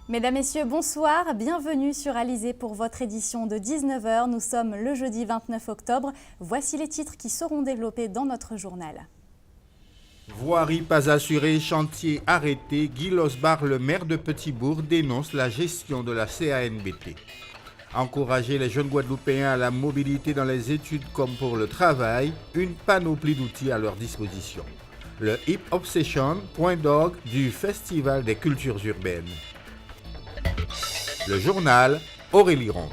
Mesdames, Messieurs, bonsoir. Bienvenue sur Alizé pour votre édition de 19 h. Nous sommes le jeudi 29 octobre. Voici les titres qui seront développés dans notre journal. Voirie pas assurée, chantier arrêté. Guy Losbar, le maire de Petit-Bourg, dénonce la gestion de la CANBT. Encourager les jeunes Guadeloupéens à la mobilité dans les études comme pour le travail, une panoplie d'outils à leur disposition. Le Hip Obsession, point d'orgue du Festival des cultures urbaines. Le journal, Aurélie Ronce.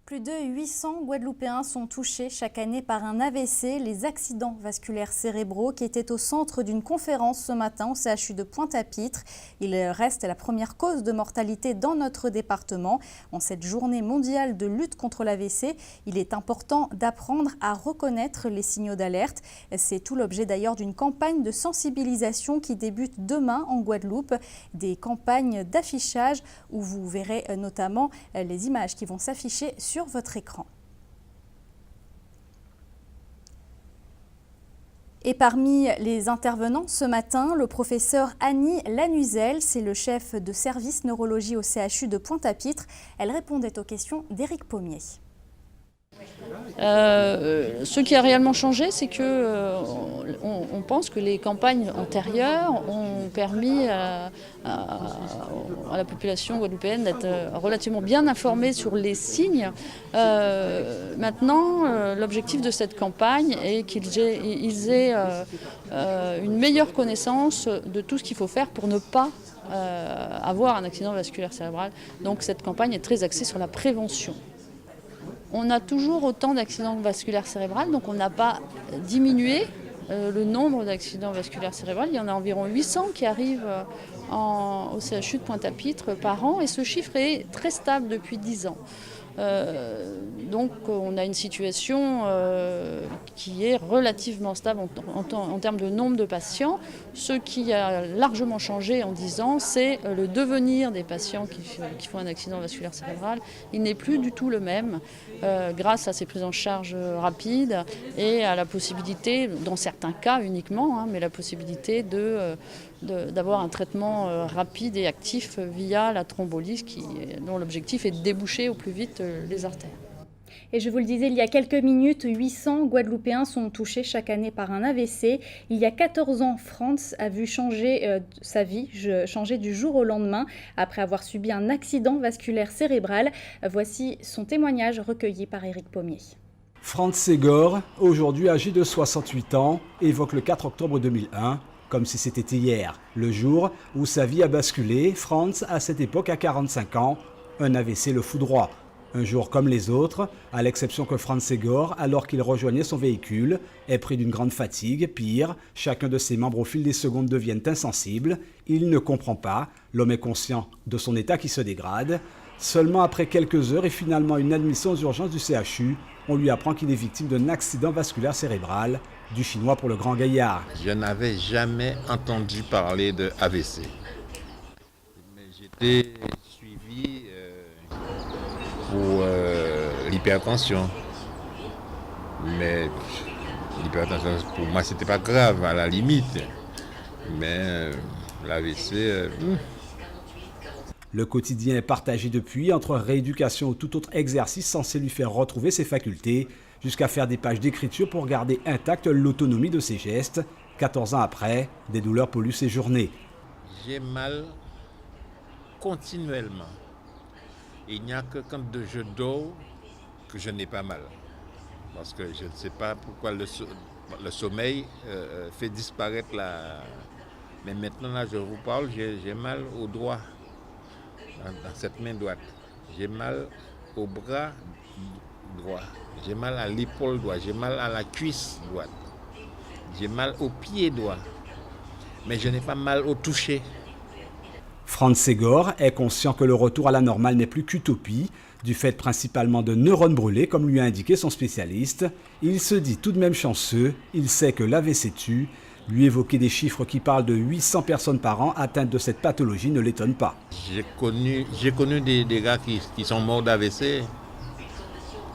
Plus de 800 Guadeloupéens sont touchés chaque année par un AVC, les accidents vasculaires cérébraux, qui étaient au centre d'une conférence ce matin au CHU de Pointe-à-Pitre. Il reste la première cause de mortalité dans notre département. En cette journée mondiale de lutte contre l'AVC, il est important d'apprendre à reconnaître les signaux d'alerte. C'est tout l'objet d'ailleurs d'une campagne de sensibilisation qui débute demain en Guadeloupe. Des campagnes d'affichage où vous verrez notamment les images qui vont s'afficher sur votre écran. Et parmi les intervenants ce matin, le professeur Annie Lanuzel, c'est le chef de service neurologie au CHU de Pointe-à-Pitre. Elle répondait aux questions d'Éric Pommier. Ce qui a réellement changé, c'est que on pense que les campagnes antérieures ont permis à la population guadeloupéenne d'être relativement bien informée sur les signes. Maintenant, l'objectif de cette campagne est qu'ils aient une meilleure connaissance de tout ce qu'il faut faire pour ne pas avoir un accident vasculaire cérébral. Donc cette campagne est très axée sur la prévention. On a toujours autant d'accidents vasculaires cérébraux, donc on n'a pas diminué le nombre d'accidents vasculaires cérébraux. Il y en a environ 800 qui arrivent au CHU de Pointe-à-Pitre par an et ce chiffre est très stable depuis 10 ans. Donc on a une situation qui est relativement stable en termes de nombre de patients. Ce qui a largement changé en 10 ans, c'est le devenir des patients qui font un accident vasculaire cérébral. Il n'est plus du tout le même grâce à ces prises en charge rapides et à la possibilité, dans certains cas uniquement, mais la possibilité d'avoir un traitement rapide et actif via la thrombolyse dont l'objectif est de déboucher au plus vite les artères. Et je vous le disais, il y a quelques minutes, 800 Guadeloupéens sont touchés chaque année par un AVC. Il y a 14 ans, Franz a vu changer sa vie, changer du jour au lendemain, après avoir subi un accident vasculaire cérébral. Voici son témoignage recueilli par Éric Pommier. Franz Segor, aujourd'hui âgé de 68 ans, évoque le 4 octobre 2001, comme si c'était hier, le jour où sa vie a basculé. Franz, à cette époque, a 45 ans, un AVC le foudroie. Un jour comme les autres, à l'exception que Franz Segor, alors qu'il rejoignait son véhicule, est pris d'une grande fatigue. Pire, chacun de ses membres au fil des secondes deviennent insensibles. Il ne comprend pas, l'homme est conscient de son état qui se dégrade. Seulement après quelques heures et finalement une admission aux urgences du CHU, on lui apprend qu'il est victime d'un accident vasculaire cérébral, du chinois pour le grand gaillard. Je n'avais jamais entendu parler de AVC. Mais j'étais suivi pour l'hypertension. Mais l'hypertension, pour moi, c'était pas grave, à la limite. Mais l'AVC... Le quotidien est partagé depuis, entre rééducation ou tout autre exercice censé lui faire retrouver ses facultés, jusqu'à faire des pages d'écriture pour garder intacte l'autonomie de ses gestes. 14 ans après, des douleurs polluent ses journées. J'ai mal continuellement. Il n'y a que quand je dors que je n'ai pas mal. Parce que je ne sais pas pourquoi le sommeil fait disparaître la... Mais maintenant, là, je vous parle, j'ai mal au doigt, dans cette main droite. J'ai mal au bras droit. J'ai mal à l'épaule droite. J'ai mal à la cuisse droite. J'ai mal au pied droit. Mais je n'ai pas mal au toucher. Franz Segor est conscient que le retour à la normale n'est plus qu'utopie, du fait principalement de neurones brûlés, comme lui a indiqué son spécialiste. Il se dit tout de même chanceux, il sait que l'AVC tue. Lui évoquer des chiffres qui parlent de 800 personnes par an atteintes de cette pathologie ne l'étonne pas. J'ai connu des gars qui sont morts d'AVC,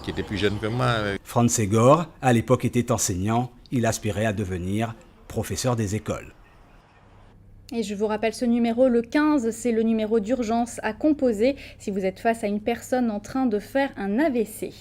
qui étaient plus jeunes que moi. Franz Segor, à l'époque, était enseignant. Il aspirait à devenir professeur des écoles. Et je vous rappelle ce numéro, le 15, c'est le numéro d'urgence à composer si vous êtes face à une personne en train de faire un AVC.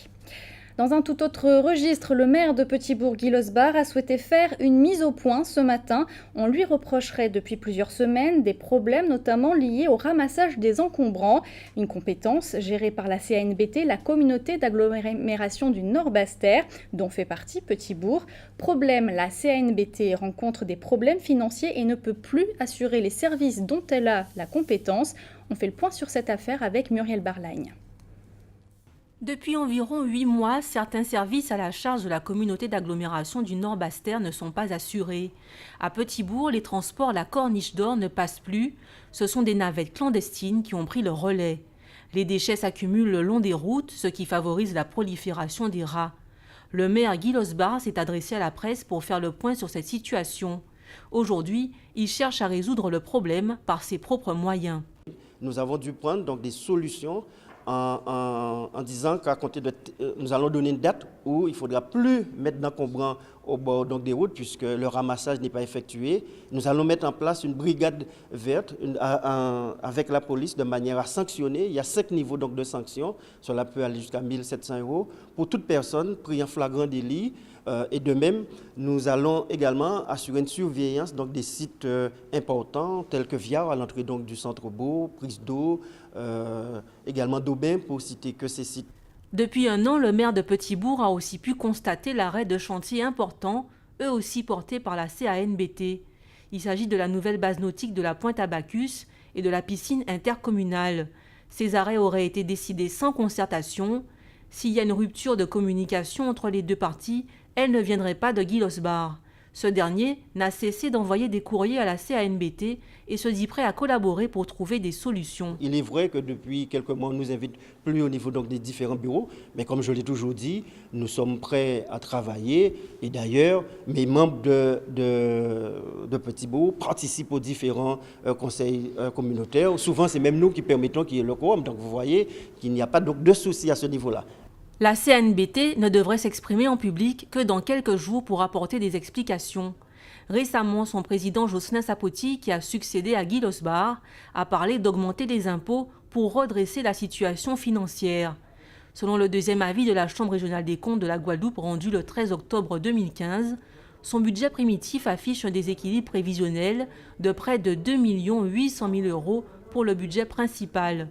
Dans un tout autre registre, le maire de Petit-Bourg, Guy Losbar, a souhaité faire une mise au point ce matin. On lui reprocherait depuis plusieurs semaines des problèmes notamment liés au ramassage des encombrants, une compétence gérée par la CANBT, la communauté d'agglomération du Nord-Bas-Terre, dont fait partie Petit-Bourg. Problème, la CANBT rencontre des problèmes financiers et ne peut plus assurer les services dont elle a la compétence. On fait le point sur cette affaire avec Muriel Barlagne. Depuis environ 8 mois, certains services à la charge de la communauté d'agglomération du Nord-Bas-Terre ne sont pas assurés. À Petit-Bourg, les transports La Corniche d'Or ne passent plus. Ce sont des navettes clandestines qui ont pris le relais. Les déchets s'accumulent le long des routes, ce qui favorise la prolifération des rats. Le maire Guy Losbar s'est adressé à la presse pour faire le point sur cette situation. Aujourd'hui, il cherche à résoudre le problème par ses propres moyens. Nous avons dû prendre donc des solutions en disant qu'à compter de nous allons donner une date où il ne faudra plus mettre d'encombrants au bord donc, des routes puisque le ramassage n'est pas effectué. Nous allons mettre en place une brigade verte avec la police de manière à sanctionner. Il y a 5 niveaux donc, de sanctions. Cela peut aller jusqu'à 1 700 € pour toute personne prise en flagrant délit. Et de même, nous allons également assurer une surveillance donc, des sites importants tels que Viard à l'entrée donc, du centre-bourg, prise d'eau, également d'Aubin pour citer que ces sites. Depuis un an, le maire de Petit-Bourg a aussi pu constater l'arrêt de chantiers importants, eux aussi portés par la CANBT. Il s'agit de la nouvelle base nautique de la Pointe-à-Bacchus et de la piscine intercommunale. Ces arrêts auraient été décidés sans concertation. S'il y a une rupture de communication entre les deux parties, elle ne viendrait pas de Guy Losbar. Ce dernier n'a cessé d'envoyer des courriers à la CANBT et se dit prêt à collaborer pour trouver des solutions. Il est vrai que depuis quelques mois, on nous invite plus au niveau donc, des différents bureaux, mais comme je l'ai toujours dit, nous sommes prêts à travailler. Et d'ailleurs, mes membres de Petit-Bourg participent aux différents conseils communautaires. Souvent, c'est même nous qui permettons qu'il y ait le quorum. Donc vous voyez qu'il n'y a pas donc, de souci à ce niveau-là. La CANBT ne devrait s'exprimer en public que dans quelques jours pour apporter des explications. Récemment, son président Jocelyn Sapoti, qui a succédé à Guy Losbar, a parlé d'augmenter les impôts pour redresser la situation financière. Selon le deuxième avis de la Chambre régionale des comptes de la Guadeloupe rendu le 13 octobre 2015, son budget primitif affiche un déséquilibre prévisionnel de près de 2 800 000 € pour le budget principal.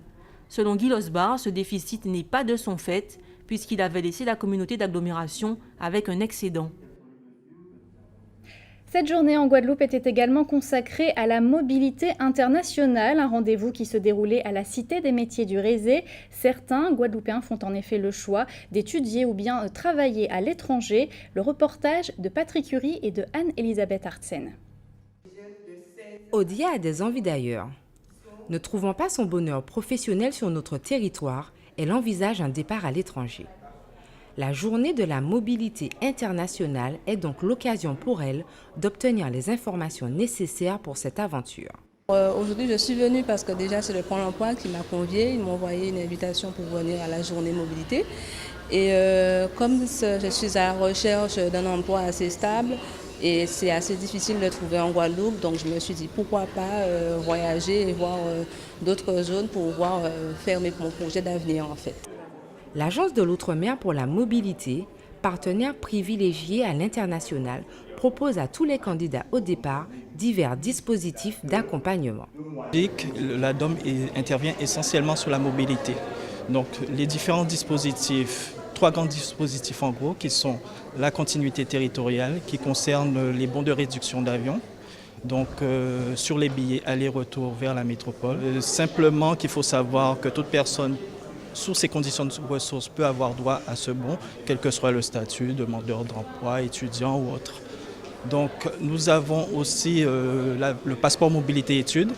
Selon Guy Losbar, ce déficit n'est pas de son fait, puisqu'il avait laissé la communauté d'agglomération avec un excédent. Cette journée en Guadeloupe était également consacrée à la mobilité internationale, un rendez-vous qui se déroulait à la Cité des métiers du Rézé. Certains Guadeloupéens font en effet le choix d'étudier ou bien travailler à l'étranger. Le reportage de Patrick Curie et de Anne-Elisabeth Artsen. Odia a des envies d'ailleurs. Ne trouvant pas son bonheur professionnel sur notre territoire, elle envisage un départ à l'étranger. La journée de la mobilité internationale est donc l'occasion pour elle d'obtenir les informations nécessaires pour cette aventure. Aujourd'hui, je suis venue parce que déjà c'est le Pôle emploi qui m'a conviée. Ils m'ont envoyé une invitation pour venir à la journée mobilité. Et comme je suis à la recherche d'un emploi assez stable, et c'est assez difficile de trouver en Guadeloupe, donc je me suis dit pourquoi pas voyager et voir d'autres zones pour pouvoir faire mon projet d'avenir en fait. L'Agence de l'Outre-mer pour la mobilité, partenaire privilégié à l'international, propose à tous les candidats au départ divers dispositifs d'accompagnement. La DOM intervient essentiellement sur la mobilité. Donc les différents dispositifs, 3 grands dispositifs en gros, qui sont la continuité territoriale, qui concerne les bons de réduction d'avion, donc sur les billets aller-retour vers la métropole. Simplement qu'il faut savoir que toute personne sous ces conditions de ressources peut avoir droit à ce bon, quel que soit le statut, demandeur d'emploi, étudiant ou autre. Donc nous avons aussi le passeport mobilité études,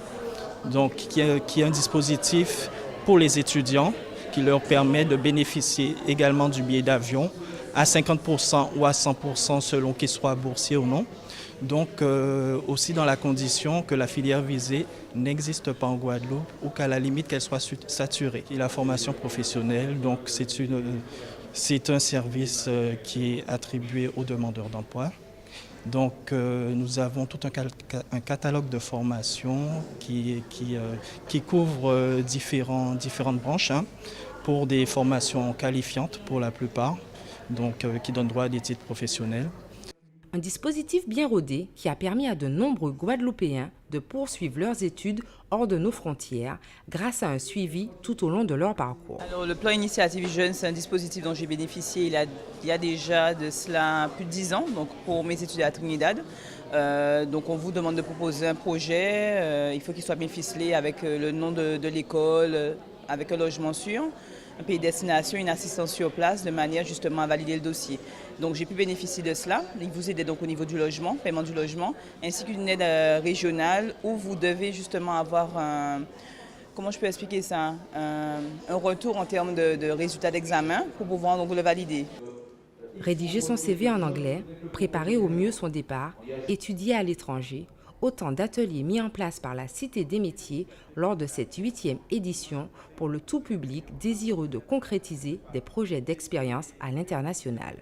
donc, qui est un dispositif pour les étudiants qui leur permet de bénéficier également du billet d'avion à 50% ou à 100% selon qu'ils soient boursiers ou non. Donc aussi dans la condition que la filière visée n'existe pas en Guadeloupe ou qu'à la limite qu'elle soit saturée. Et la formation professionnelle, donc c'est un service qui est attribué aux demandeurs d'emploi. Donc nous avons tout un catalogue de formations qui couvre différentes branches, pour des formations qualifiantes pour la plupart, donc qui donnent droit à des titres professionnels. Un dispositif bien rodé qui a permis à de nombreux Guadeloupéens de poursuivre leurs études hors de nos frontières grâce à un suivi tout au long de leur parcours. Alors, le plan Initiative Jeune, c'est un dispositif dont j'ai bénéficié il y a déjà de cela plus de 10 ans, donc pour mes études à Trinidad. Donc on vous demande de proposer un projet, il faut qu'il soit bien ficelé avec le nom de l'école, avec un logement sûr, un pays de destination, une assistance sur place de manière justement à valider le dossier. Donc j'ai pu bénéficier de cela. Il vous aide donc au niveau du logement, paiement du logement, ainsi qu'une aide régionale où vous devez justement avoir comment je peux expliquer ça, un retour en termes de résultats d'examen pour pouvoir donc le valider. Rédiger son CV en anglais, préparer au mieux son départ, étudier à l'étranger, autant d'ateliers mis en place par la Cité des métiers lors de cette 8e édition pour le tout public désireux de concrétiser des projets d'expérience à l'international.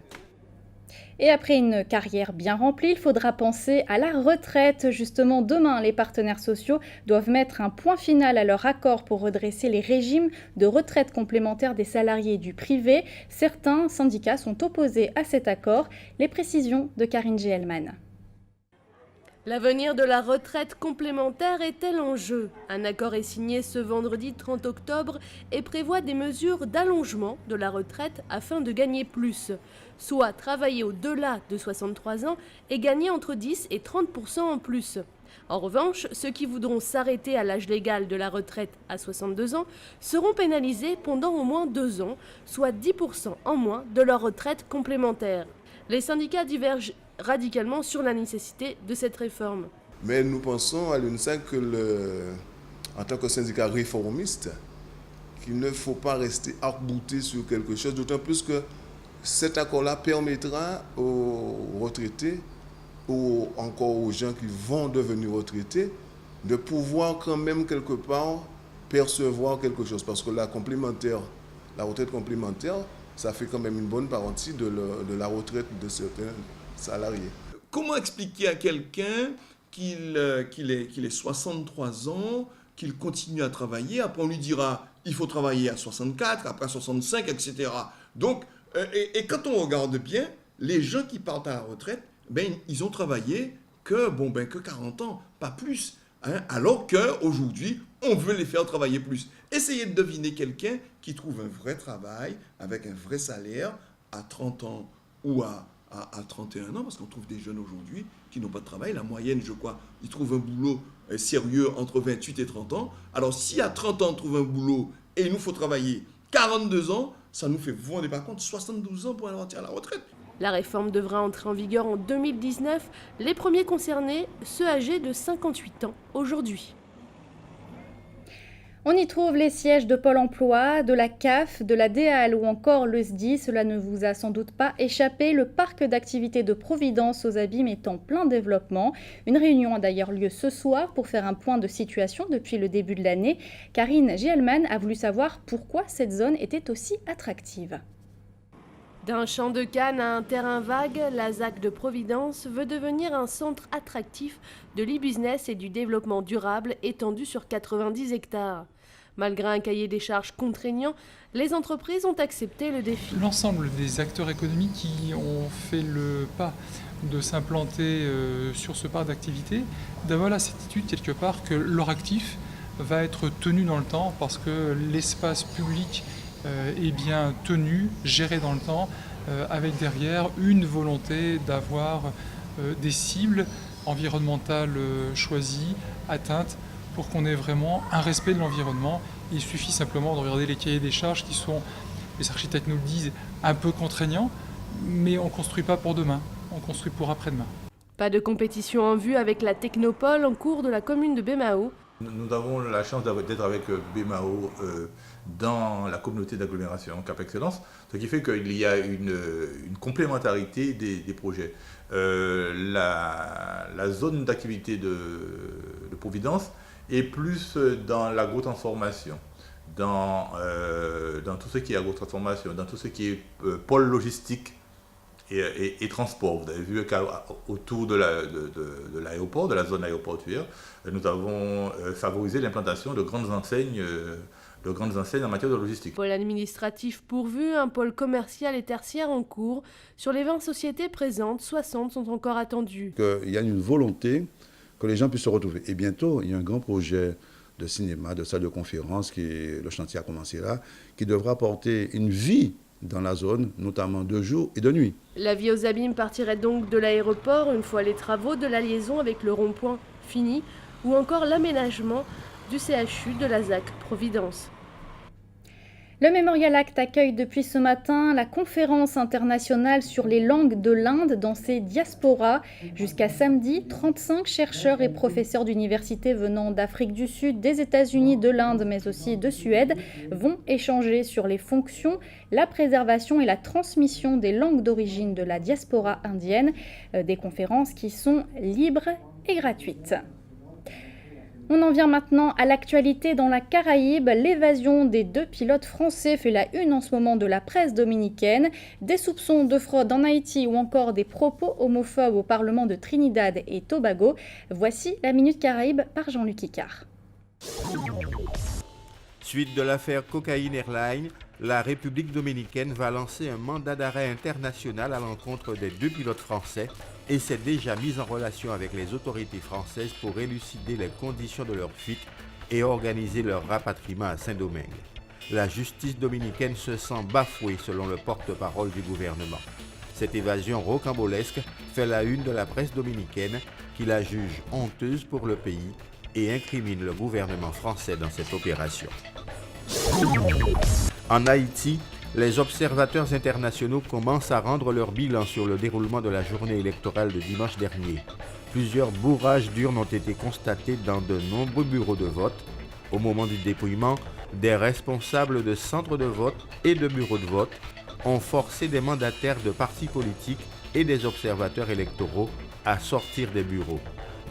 Et après une carrière bien remplie, il faudra penser à la retraite. Justement, demain, les partenaires sociaux doivent mettre un point final à leur accord pour redresser les régimes de retraite complémentaire des salariés du privé. Certains syndicats sont opposés à cet accord. Les précisions de Karine Gielman. L'avenir de la retraite complémentaire est-elle en jeu? Un accord est signé ce vendredi 30 octobre et prévoit des mesures d'allongement de la retraite afin de gagner plus, soit travailler au-delà de 63 ans et gagner entre 10 et 30% en plus. En revanche, ceux qui voudront s'arrêter à l'âge légal de la retraite à 62 ans seront pénalisés pendant au moins 2 ans, soit 10% en moins de leur retraite complémentaire. Les syndicats divergent radicalement sur la nécessité de cette réforme. Mais nous pensons à l'UNSAC en tant que syndicat réformiste, qu'il ne faut pas rester arc-bouté sur quelque chose, d'autant plus que cet accord-là permettra aux retraités ou encore aux gens qui vont devenir retraités de pouvoir quand même quelque part percevoir quelque chose. Parce que la retraite complémentaire, ça fait quand même une bonne partie de la retraite de certains salariés. Comment expliquer à quelqu'un qu'il ait 63 ans, qu'il continue à travailler, après on lui dira il faut travailler à 64, après à 65, etc. Donc, et quand on regarde bien, les gens qui partent à la retraite, ils ont travaillé que 40 ans, pas plus. Alors qu'aujourd'hui, on veut les faire travailler plus. Essayez de deviner quelqu'un qui trouve un vrai travail, avec un vrai salaire, à 30 ans ou à 31 ans, parce qu'on trouve des jeunes aujourd'hui qui n'ont pas de travail. La moyenne, je crois, ils trouvent un boulot sérieux entre 28 et 30 ans. Alors, si à 30 ans, on trouve un boulot et il nous faut travailler 42 ans, ça nous fait, vous vous rendez pas compte, 72 ans pour aller à la retraite. La réforme devra entrer en vigueur en 2019. Les premiers concernés, ceux âgés de 58 ans aujourd'hui. On y trouve les sièges de Pôle emploi, de la CAF, de la DAL ou encore le SDI. Cela ne vous a sans doute pas échappé. Le parc d'activités de Providence aux Abîmes est en plein développement. Une réunion a d'ailleurs lieu ce soir pour faire un point de situation depuis le début de l'année. Karine Gielman a voulu savoir pourquoi cette zone était aussi attractive. D'un champ de canne à un terrain vague, la ZAC de Providence veut devenir un centre attractif de l'e-business et du développement durable étendu sur 90 hectares. Malgré un cahier des charges contraignant, les entreprises ont accepté le défi. L'ensemble des acteurs économiques qui ont fait le pas de s'implanter sur ce parc d'activités, d'avoir la certitude quelque part que leur actif va être tenu dans le temps parce que l'espace public est bien tenu, géré dans le temps, avec derrière une volonté d'avoir des cibles environnementales choisies, atteintes, pour qu'on ait vraiment un respect de l'environnement. Il suffit simplement de regarder les cahiers des charges qui sont, les architectes nous le disent, un peu contraignants, mais on ne construit pas pour demain, on construit pour après-demain. Pas de compétition en vue avec la Technopole en cours de la commune de Bémao. Nous avons la chance d'être avec Bémao dans la communauté d'agglomération Cap Excellence, ce qui fait qu'il y a une complémentarité des projets. La zone d'activité de Providence est plus dans l'agrotransformation, dans tout ce qui est agrotransformation, dans tout ce qui est pôle logistique et transport. Vous avez vu qu'autour de l'aéroport, de la zone aéroportuaire, nous avons favorisé l'implantation de grandes enseignes en matière de logistique. Pôle administratif pourvu, un pôle commercial et tertiaire en cours. Sur les 20 sociétés présentes, 60 sont encore attendues. Il y a une volonté que les gens puissent se retrouver. Et bientôt, il y a un grand projet de cinéma, de salle de conférence, le chantier a commencé là, qui devra apporter une vie dans la zone, notamment de jour et de nuit. La vie aux abîmes partirait donc de l'aéroport une fois les travaux de la liaison avec le rond-point finis, ou encore l'aménagement du CHU de la ZAC Providence. Le Memorial Act accueille depuis ce matin la conférence internationale sur les langues de l'Inde dans ses diasporas. Jusqu'à samedi, 35 chercheurs et professeurs d'université venant d'Afrique du Sud, des États-Unis, de l'Inde, mais aussi de Suède, vont échanger sur les fonctions, la préservation et la transmission des langues d'origine de la diaspora indienne. Des conférences qui sont libres et gratuites. On en vient maintenant à l'actualité dans la Caraïbe. L'évasion des 2 pilotes français fait la une en ce moment de la presse dominicaine. Des soupçons de fraude en Haïti ou encore des propos homophobes au Parlement de Trinidad et Tobago. Voici la Minute Caraïbe par Jean-Luc Icard. Suite de l'affaire Cocaine Airlines, la République dominicaine va lancer un mandat d'arrêt international à l'encontre des 2 pilotes français et s'est déjà mise en relation avec les autorités françaises pour élucider les conditions de leur fuite et organiser leur rapatriement à Saint-Domingue. La justice dominicaine se sent bafouée selon le porte-parole du gouvernement. Cette évasion rocambolesque fait la une de la presse dominicaine qui la juge honteuse pour le pays et incrimine le gouvernement français dans cette opération. En Haïti, les observateurs internationaux commencent à rendre leur bilan sur le déroulement de la journée électorale de dimanche dernier. Plusieurs bourrages d'urnes ont été constatés dans de nombreux bureaux de vote. Au moment du dépouillement, des responsables de centres de vote et de bureaux de vote ont forcé des mandataires de partis politiques et des observateurs électoraux à sortir des bureaux.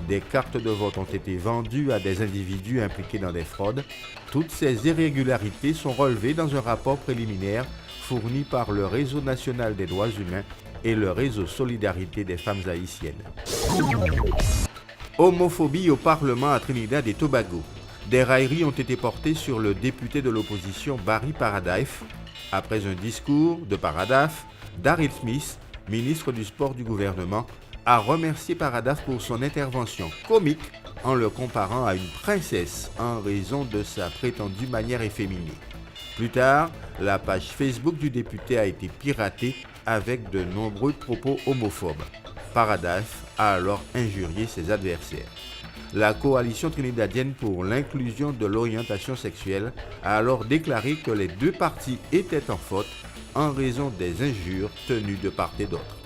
Des cartes de vote ont été vendues à des individus impliqués dans des fraudes. Toutes ces irrégularités sont relevées dans un rapport préliminaire fourni par le Réseau national des droits humains et le Réseau Solidarité des femmes haïtiennes. Homophobie au Parlement à Trinidad et Tobago. Des railleries ont été portées sur le député de l'opposition Barry Paradaf. Après un discours de Paradaf, Daryl Smith, ministre du Sport du gouvernement, a remercié Paradaf pour son intervention comique en le comparant à une princesse en raison de sa prétendue manière efféminée. Plus tard, la page Facebook du député a été piratée avec de nombreux propos homophobes. Paradaf a alors injurié ses adversaires. La coalition trinidadienne pour l'inclusion de l'orientation sexuelle a alors déclaré que les 2 partis étaient en faute en raison des injures tenues de part et d'autre.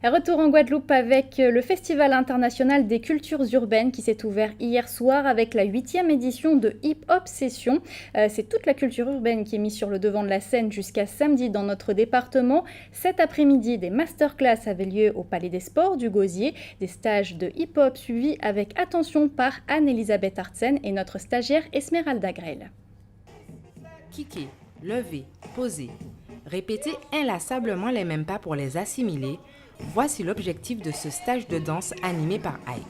Retour en Guadeloupe avec le Festival international des cultures urbaines qui s'est ouvert hier soir avec la 8e édition de Hip Hop Session. C'est toute la culture urbaine qui est mise sur le devant de la scène jusqu'à samedi dans notre département. Cet après-midi, des masterclass avaient lieu au Palais des Sports du Gosier, des stages de hip-hop suivis avec attention par Anne-Elisabeth Artsen et notre stagiaire Esmeralda Grel. Kicker, lever, poser, répéter inlassablement les mêmes pas pour les assimiler. Voici l'objectif de ce stage de danse animé par Ike.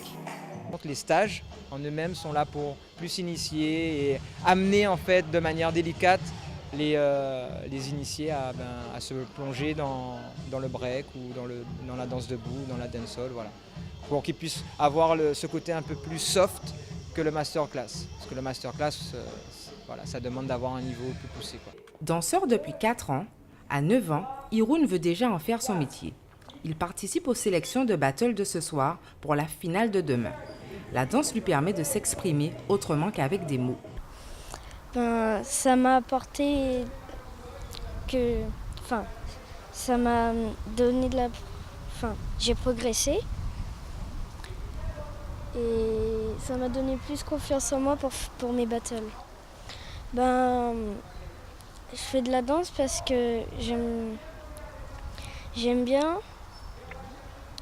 Donc les stages en eux-mêmes sont là pour plus initier et amener en fait de manière délicate les initiés à se plonger dans le break ou dans la danse debout, dans la dancehall, voilà. Pour qu'ils puissent avoir ce côté un peu plus soft que le masterclass. Parce que le masterclass, voilà, ça demande d'avoir un niveau plus poussé, quoi. Danseur depuis 4 ans, à 9 ans, Hiroun veut déjà en faire son métier. Il participe aux sélections de battle de ce soir pour la finale de demain. La danse lui permet de s'exprimer autrement qu'avec des mots. Ça m'a apporté ça m'a donné j'ai progressé et ça m'a donné plus confiance en moi pour mes battles. Je fais de la danse parce que j'aime bien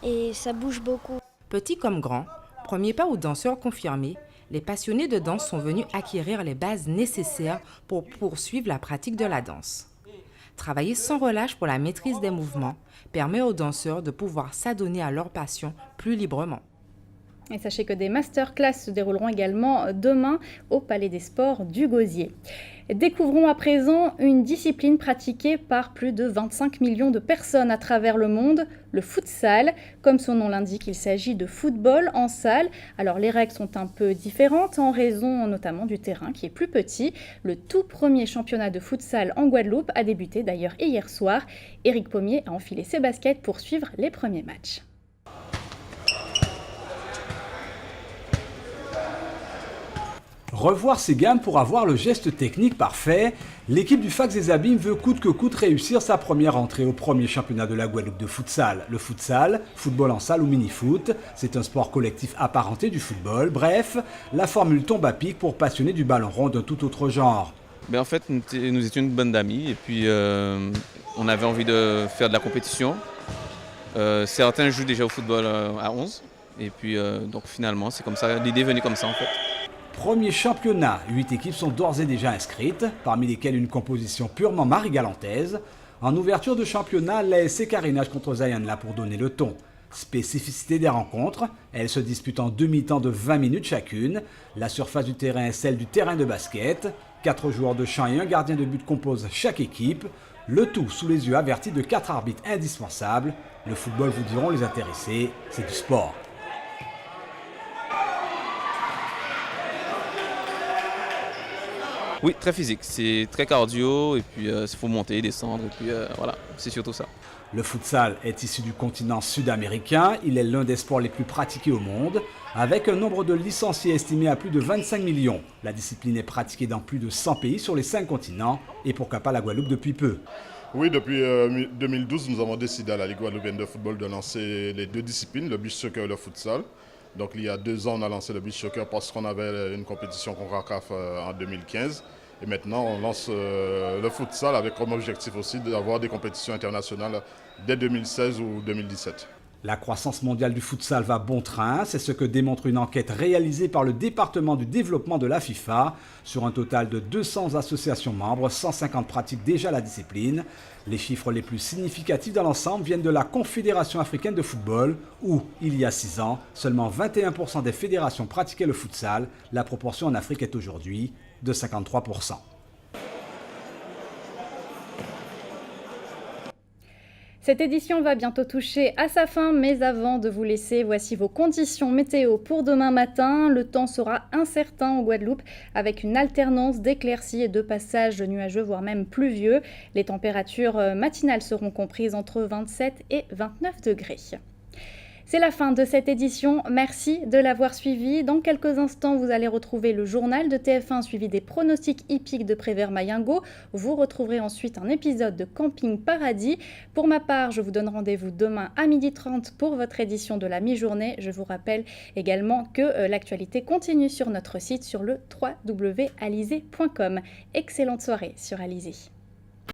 et ça bouge beaucoup. Petit comme grand, premier pas aux danseurs confirmés, les passionnés de danse sont venus acquérir les bases nécessaires pour poursuivre la pratique de la danse. Travailler sans relâche pour la maîtrise des mouvements permet aux danseurs de pouvoir s'adonner à leur passion plus librement. Et sachez que des masterclass se dérouleront également demain au Palais des Sports du Gosier. Découvrons à présent une discipline pratiquée par plus de 25 millions de personnes à travers le monde, le futsal. Comme son nom l'indique, il s'agit de football en salle. Alors les règles sont un peu différentes en raison notamment du terrain qui est plus petit. Le tout premier championnat de futsal en Guadeloupe a débuté d'ailleurs hier soir. Éric Pommier a enfilé ses baskets pour suivre les premiers matchs. Revoir ses gammes pour avoir le geste technique parfait, l'équipe du Fax des Abîmes veut coûte que coûte réussir sa première entrée au premier championnat de la Guadeloupe de futsal. Le futsal, football en salle ou mini-foot, c'est un sport collectif apparenté du football. Bref, la formule tombe à pic pour passionner du ballon rond d'un tout autre genre. En fait, nous étions une bande d'amis et puis on avait envie de faire de la compétition. Certains jouent déjà au football à 11 et puis donc finalement c'est comme ça, l'idée est venue comme ça en fait. Premier championnat, 8 équipes sont d'ores et déjà inscrites, parmi lesquelles une composition purement marigalantaise. En ouverture de championnat, l'ASC Carénage contre Zayanla pour donner le ton. Spécificité des rencontres, elles se disputent en demi-temps de 20 minutes chacune. La surface du terrain est celle du terrain de basket. 4 joueurs de champ et un gardien de but composent chaque équipe. Le tout sous les yeux avertis de 4 arbitres indispensables. Le football, vous diront les intéressés, c'est du sport. Oui, très physique, c'est très cardio et puis il faut monter, descendre et puis voilà, c'est surtout ça. Le futsal est issu du continent sud-américain, il est l'un des sports les plus pratiqués au monde, avec un nombre de licenciés estimé à plus de 25 millions. La discipline est pratiquée dans plus de 100 pays sur les 5 continents et pourquoi pas la Guadeloupe depuis peu. Oui, depuis 2012, nous avons décidé à la Ligue guadeloupéenne de football de lancer les deux disciplines, le beach soccer et le futsal. Donc il y a 2 ans, on a lancé le beach soccer parce qu'on avait une compétition CONCACAF en 2015. Et maintenant, on lance le futsal avec comme objectif aussi d'avoir des compétitions internationales dès 2016 ou 2017. La croissance mondiale du futsal va bon train, c'est ce que démontre une enquête réalisée par le département du développement de la FIFA. Sur un total de 200 associations membres, 150 pratiquent déjà la discipline. Les chiffres les plus significatifs dans l'ensemble viennent de la Confédération africaine de football, où, il y a 6 ans, seulement 21% des fédérations pratiquaient le futsal. La proportion en Afrique est aujourd'hui de 53%. Cette édition va bientôt toucher à sa fin, mais avant de vous laisser, voici vos conditions météo pour demain matin. Le temps sera incertain en Guadeloupe avec une alternance d'éclaircies et de passages nuageux, voire même pluvieux. Les températures matinales seront comprises entre 27 et 29 degrés. C'est la fin de cette édition. Merci de l'avoir suivi. Dans quelques instants, vous allez retrouver le journal de TF1 suivi des pronostics hippiques de Prévert-Mayingo. Vous retrouverez ensuite un épisode de Camping Paradis. Pour ma part, je vous donne rendez-vous demain à 12h30 pour votre édition de la mi-journée. Je vous rappelle également que l'actualité continue sur notre site sur le www.alizé.com. Excellente soirée sur Alizé.